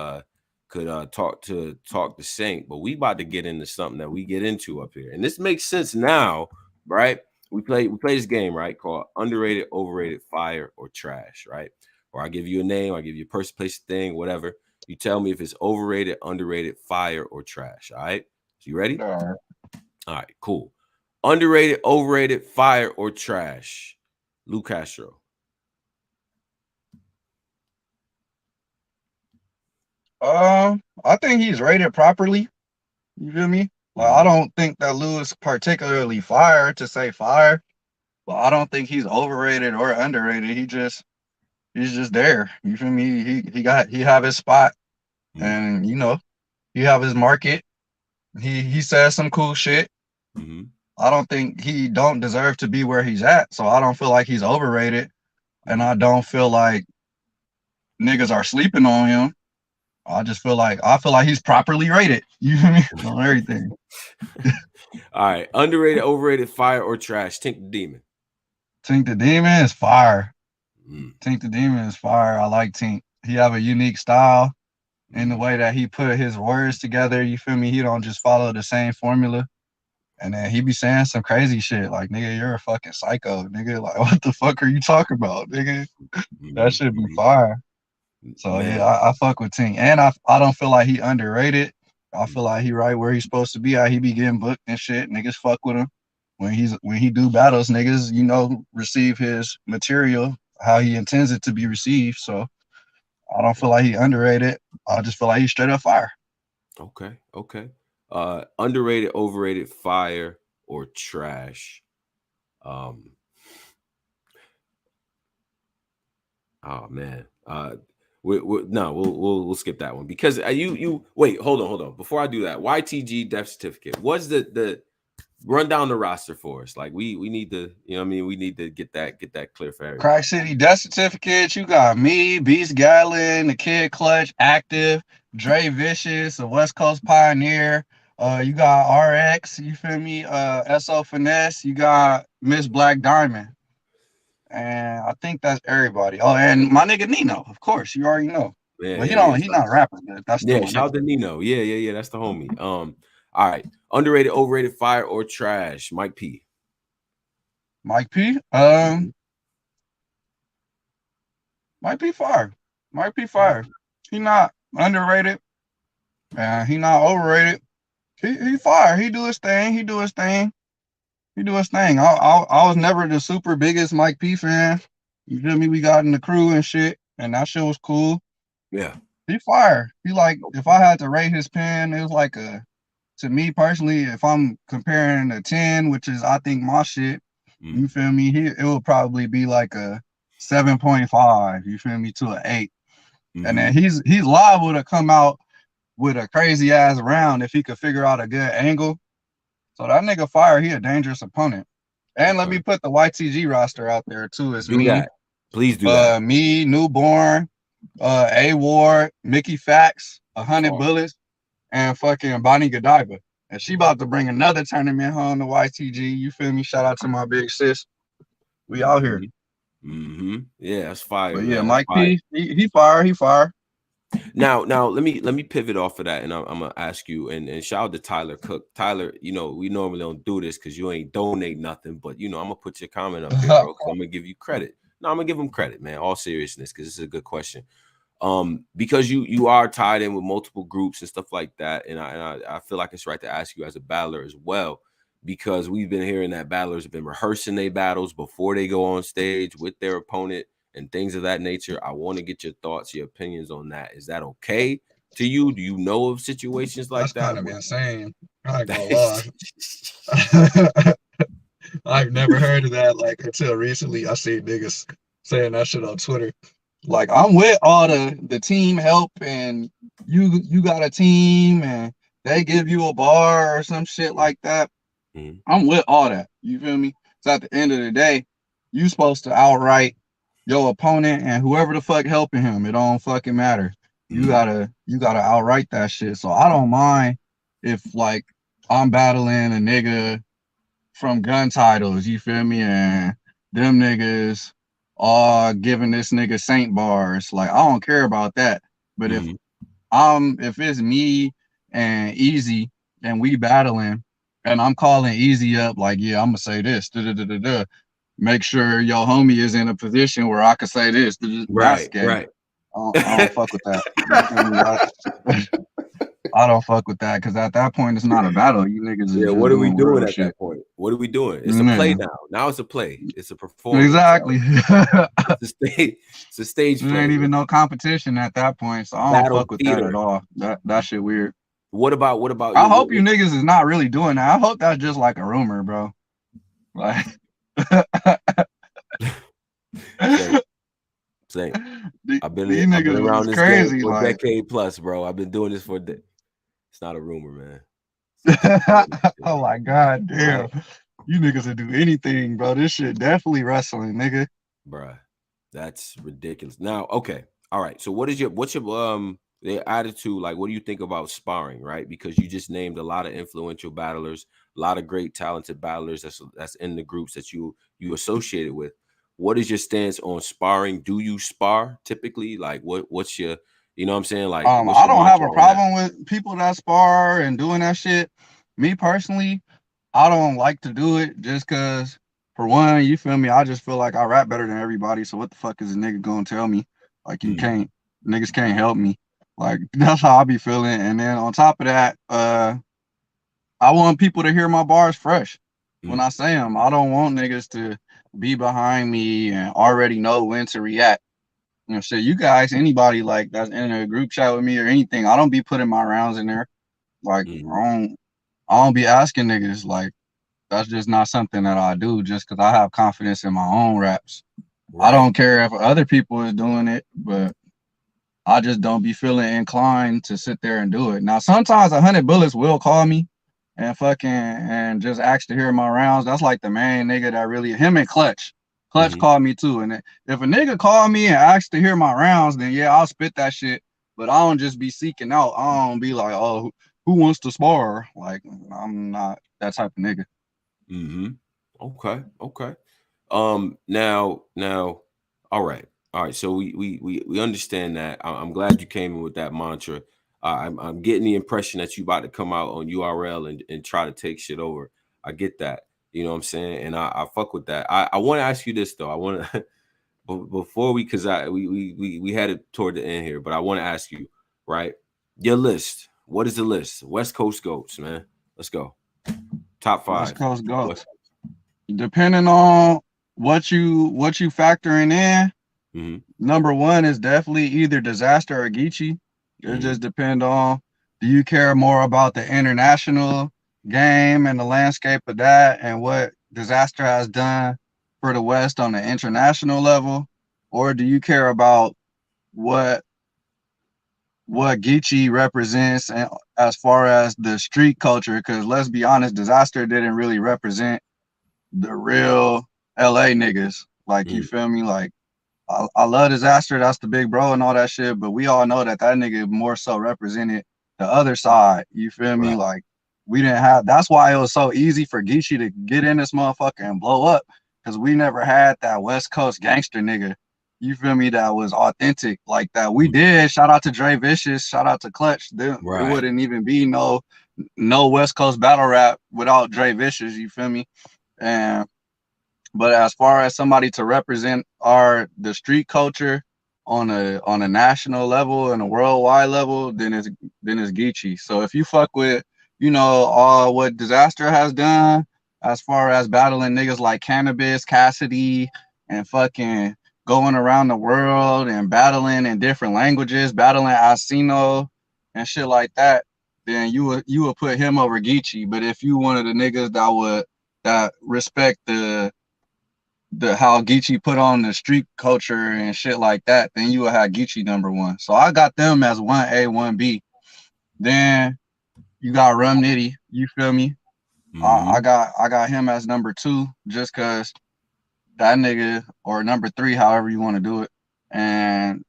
talk to Saynt. But we about to get into something that we get into up here, and this makes sense now, right? We play this game, right, called underrated, overrated, fire, or trash, right? Or I give you a name, I give you a person, place, thing, whatever. You tell me if it's overrated, underrated, fire, or trash. All right. So you ready? All All right, cool. Underrated, overrated, fire, or trash? Lou Castro. right. I think he's rated properly. You feel me? Like I Mhm. don't think that Lou is particularly fire to say fire, but I don't think he's overrated or underrated. He's just there. You feel me? He have his spot, Mhm. and he have his market. He says some cool shit. Mhm. I don't think he don't deserve to be where he's at. So I don't feel like he's overrated, and Mhm. I don't feel like niggas are sleeping on him. I feel like he's properly rated. You feel me on everything. All right. Underrated, overrated, fire, or trash? Tink the Demon. Tink the Demon is fire. Mm. Tink the Demon is fire. I like Tink. He have a unique style in the Mhm. way that he put his words together. You feel me? He don't just follow the same formula. And then he be saying some crazy shit like, nigga, you're a fucking psycho, nigga. Like, what the fuck are you talking about, nigga? That Mhm. should be Mhm. fire. So yeah, Man. I fuck with Tink. And I don't feel like he underrated. I Mhm. feel like he right where he's supposed to be at. He be getting booked and shit. Niggas fuck with him. When he do battles, niggas, receive his material how he intends it to be received. So I don't feel like he underrated. I just feel like he's straight up fire. Okay. Okay. Underrated, overrated, fire, or trash? Um. Oh man. No, we'll skip that one because you wait. Hold on. Before I do that, YTG death certificate. What's the run down the roster for us? Like we need to, you know what I mean? We need to get that clear for everybody. Crack City death certificates. You got me, Beast Gallon, the Kid Clutch, Active, Dre Vicious, the West Coast Pioneer. You got RX. You feel me? SO Finesse. You got Miss Black Diamond. And I think that's everybody. Oh, and my nigga Nino, of course, you already know. Yeah, But yeah, yeah. he not a rapper, but that's still Yeah, my shout nigga. out to Nino. Yeah, yeah, yeah. That's the homie. All right. Underrated, overrated, fire, or trash? Mike P. Mike P. Mhm. Might be fire. Might be fire. He not underrated and he not overrated. He fire. He do his thing. He do his thing. He do his thing. I was never the super biggest Mike P fan. You feel me? We got in the crew and shit, and that shit was cool. Yeah. He fire. He like if I had to rate his pen, it was like a to me personally, if I'm comparing a 10, which is I think my shit, Mm. you feel me? It will probably be like a 7.5, you feel me, to an 8. And then Mm-hmm. he's liable to come out with a crazy ass round if he could figure out a good angle. So that nigga fire, he a dangerous opponent. And let Okay. me put the YTG roster out there too. It's Do me, that. Please do that. Newborn, A Ward, Mickey Fax, 100 Hard. Bullets, and fucking Bonnie Godiva. And she about to bring another tournament home to YTG. You feel me? Shout out to my big sis. We out here. Mm-hmm. Mm-hmm. Yeah, that's fire, But yeah, man. That's Mike fire. P, he fire, he fire. Now let me pivot off of that, and I'm gonna ask you and shout out to Tyler Cook. Tyler, we normally don't do this because you ain't donate nothing, but I'm gonna put your comment up here, bro, because I'm gonna give you credit. No, I'm gonna give him credit, man. All seriousness, because this is a good question. Because you are tied in with multiple groups and stuff like that, and I feel like it's right to ask you as a battler as well, because we've been hearing that battlers have been rehearsing their battles before they go on stage with their opponent and things of that nature. I want to get your thoughts, your opinions on that. Is that okay to you? Do you know of situations That's like kind that? of insane. I ain't gonna lie. like never heard of that like until recently. I see niggas saying that shit on Twitter. Like I'm with all the team help and you got a team and they give you a bar or some shit like that. Mhm. I'm with all that. You feel me? So at the end of the day, you supposed to outright your opponent and whoever the fuck helping him. It don't fucking matter. You gotta outright that shit. So I don't mind if like I'm battling a nigga from gun titles, you feel me? And them niggas are giving this nigga Saynt bars. Like I don't care about that. But if it's me and Easy and we battling and I'm calling Easy up, like, yeah, I'm gonna say this, make sure your homie is in a position where I can say this. That's Right, gay. right. I don't fuck with that. You feel me? I don't fuck with that because at that point it's not a battle. You niggas is Yeah, just what are we doing doing real at shit. that point? What are we doing? It's a play Man. now. Now it's a play. It's a performance. Exactly. It's a stage. It's a stage There play. ain't even no competition at that point, so I don't Battle fuck with that theater. at all. That shit weird. What about I hope you niggas is not really doing that. I hope that's just like a rumor, bro. Like Saynt. I've been these niggas around is this crazy, game for like a decade plus, bro. I've been doing this for a day. It's not a rumor, man. oh my god, damn. Right? You niggas would do anything, bro. This shit definitely wrestling, nigga. Bruh, that's ridiculous. Now, okay, all right. So, what's your the attitude like? What do you think about sparring? Right, because you just named a lot of influential battlers, a lot of great talented battlers that's in the groups that you associated with. What is your stance on sparring? Do you spar typically? Like, what's your, you know what I'm saying? Like, what's I your don't have mantra a on that? problem with people that spar and doing that shit. Me personally, I don't like to do it just cause for one, you feel me, I just feel like I rap better than everybody. So what the fuck is a nigga gonna tell me? Like you can't, niggas can't help me. Like that's how I be feeling. And then on top of that, I want people to hear my bars fresh when I say them. I don't want niggas to be behind me and already know when to react. You know, shit, you guys, anybody like that's in a group chat with me or anything, I don't be putting my rounds in there. Like I don't be asking niggas. Like that's just not something that I do just because I have confidence in my own raps. Right. I don't care if other people is doing it, but I just don't be feeling inclined to sit there and do it. Now sometimes 100 Bullets will call me and fucking and just ask to hear my rounds. That's like the main nigga that really, him and Clutch. Clutch called me too. And if a nigga call me and asks to hear my rounds, then yeah, I'll spit that shit. But I don't just be seeking out. I don't be like, oh, who wants to spar? Like, I'm not that type of nigga. Okay. Okay. Now, all right. All right. So we understand that. I'm glad you came in with that mantra. I'm getting the impression that you about to come out on URL and try to take shit over. I get that. You know what I'm saying? And I fuck with that. I want to ask you this though. I want to before because we had it toward the end here, but I want to ask you, right? Your list. What is the list? West Coast goats, man. Let's go. Top 5. West Coast goats. Depending on what you factoring in, number one is definitely either Disaster or Geechee. It just depends on, do you care more about the international game and the landscape of that and what Disaster has done for the West on the international level, or do you care about what Geechee represents as far as the street culture? Because let's be honest, Disaster didn't really represent the real LA niggas. Like, you feel me? Like, I love Disaster, that's the big bro and all that shit, but we all know that nigga more so represented the other side. You feel me? Like, we didn't have, that's why it was so easy for Geechee to get in this motherfucker and blow up, because we never had that West Coast gangster nigga, you feel me, that was authentic like that. We did. Shout out to Dre Vicious, shout out to Clutch. It wouldn't even be no West Coast battle rap without Dre Vicious, you feel me? And but as far as somebody to represent the street culture on a national level and a worldwide level, then it's Geechee. So if you fuck with, you know, what Disaster has done as far as battling niggas like Cannabis, Cassidy, and fucking going around the world and battling in different languages, battling Asino and shit like that, then you would put him over Geechee. But if you one of the niggas that respect the how Geechee put on the street culture and shit like that, then you will have Geechee number 1. So I got them as 1A, 1B. Then you got Rum Nitty, you feel me? I got him as number 2 just cause that nigga, or number 3, however you want to do it. And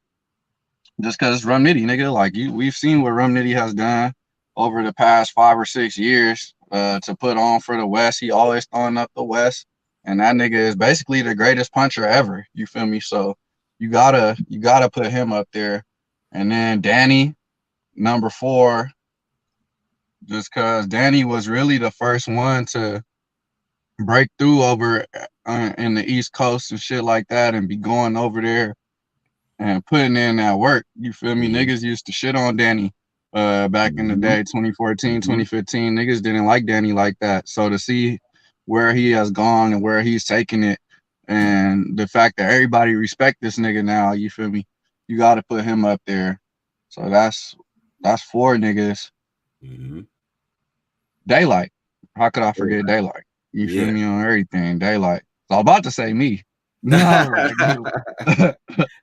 just cause Rum Nitty, nigga, like we've seen what Rum Nitty has done over the past 5 or 6 years to put on for the West. He always throwing up the West. And that nigga is basically the greatest puncher ever. You feel me? So you gotta put him up there. And then Danny, number 4, just cause Danny was really the first one to break through over in the East Coast and shit like that, and be going over there and putting in that work. You feel me? Niggas used to shit on Danny back in the day, 2014, 2015. Niggas didn't like Danny like that. So to see where he has gone and where he's taking it, and the fact that everybody respect this nigga now, you feel me? You got to put him up there. So that's 4 niggas. Daylight. How could I forget Daylight? You feel me on everything? Daylight. So I was about to say me. No,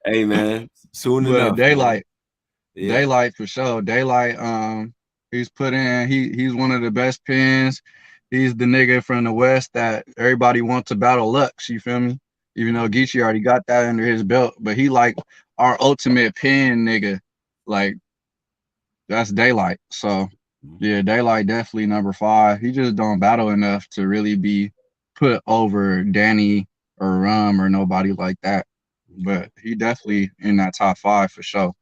hey man, soon but enough. Daylight. Daylight for sure. Daylight, he's put in, he's one of the best pins. He's the nigga from the West that everybody wants to battle Lux, you feel me? Even though Geechee already got that under his belt, but he like our ultimate pin nigga. Like, that's Daylight. So yeah, Daylight definitely number 5. He just don't battle enough to really be put over Danny or Rum or nobody like that. But he definitely in that top 5 for sure.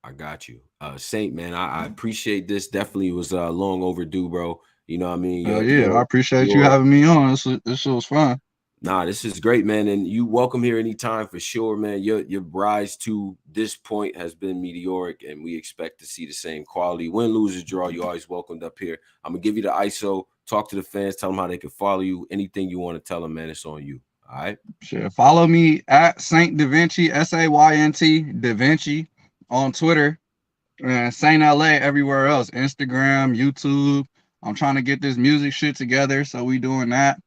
I got you. Saynt, man, I appreciate this. Definitely was long overdue, bro. You know what I mean? I appreciate you having me on. This shit was fun. Nah, this is great, man. And you welcome here anytime for sure, man. Your rise to this point has been meteoric, and we expect to see the same quality. Win, lose, or draw, you always welcomed up here. I'm gonna give you the ISO, talk to the fans, tell them how they can follow you. Anything you want to tell them, man, it's on you. All right. Sure. Follow me at Saynt Da Vinci, SAYNT Da Vinci on Twitter, and Saynt LA everywhere else, Instagram, YouTube. I'm trying to get this music shit together, so we doing that.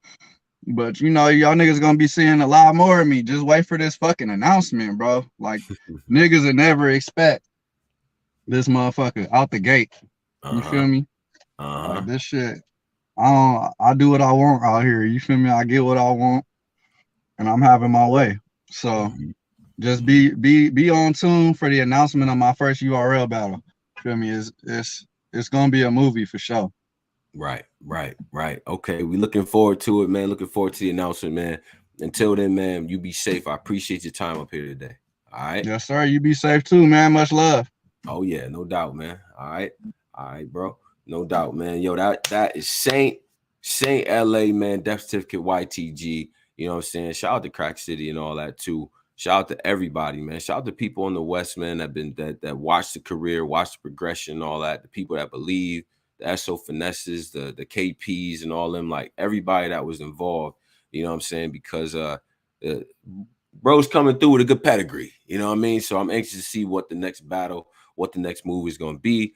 But you know, y'all niggas gonna be seeing a lot more of me. Just wait for this fucking announcement, bro. Like niggas will never expect this motherfucker out the gate. You feel me? Like this shit. I do what I want out here. You feel me? I get what I want, and I'm having my way. So just be on tune for the announcement of my first URL battle. Feel me? It's gonna be a movie for sure. Right. Okay, we looking forward to it, man. Looking forward to the announcement, man. Until then, man, you be safe. I appreciate your time up here today. All right. Yes, sir. You be safe too, man. Much love. Oh yeah, no doubt, man. All right, bro. No doubt, man. Yo, that is Saynt LA, man. Death Certificate YTG. You know what I'm saying? Shout out to Crack City and all that too. Shout out to everybody, man. Shout out to people in the West, man, that watch the career, watch the progression, and all that. The people that believe, the SO Finesses, the KPs, and all them, like everybody that was involved. You know what I'm saying? Because bro's coming through with a good pedigree. You know what I mean? So I'm anxious to see what the next battle, what the next move is going to be.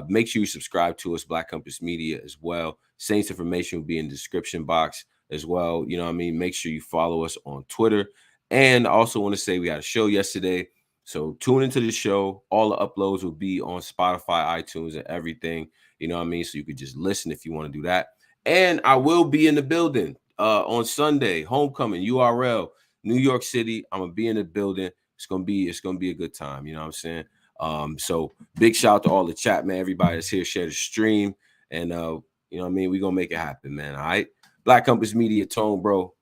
Make sure you subscribe to us, Black Compass Media, as well. Saynt's information will be in the description box as well. You know what I mean? Make sure you follow us on Twitter. And I also want to say we had a show yesterday. So tune into the show. All the uploads will be on Spotify, iTunes, and everything. You know what I mean? So you could just listen if you want to do that. And I will be in the building on Sunday, homecoming, URL, New York City. I'm gonna be in the building. It's gonna be a good time. You know what I'm saying? So big shout out to all the chat, man. Everybody that's here, share the stream, and you know what I mean? We're gonna make it happen, man. All right. Black Compass Media, Tone, bro.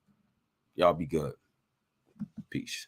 Y'all be good. Peace.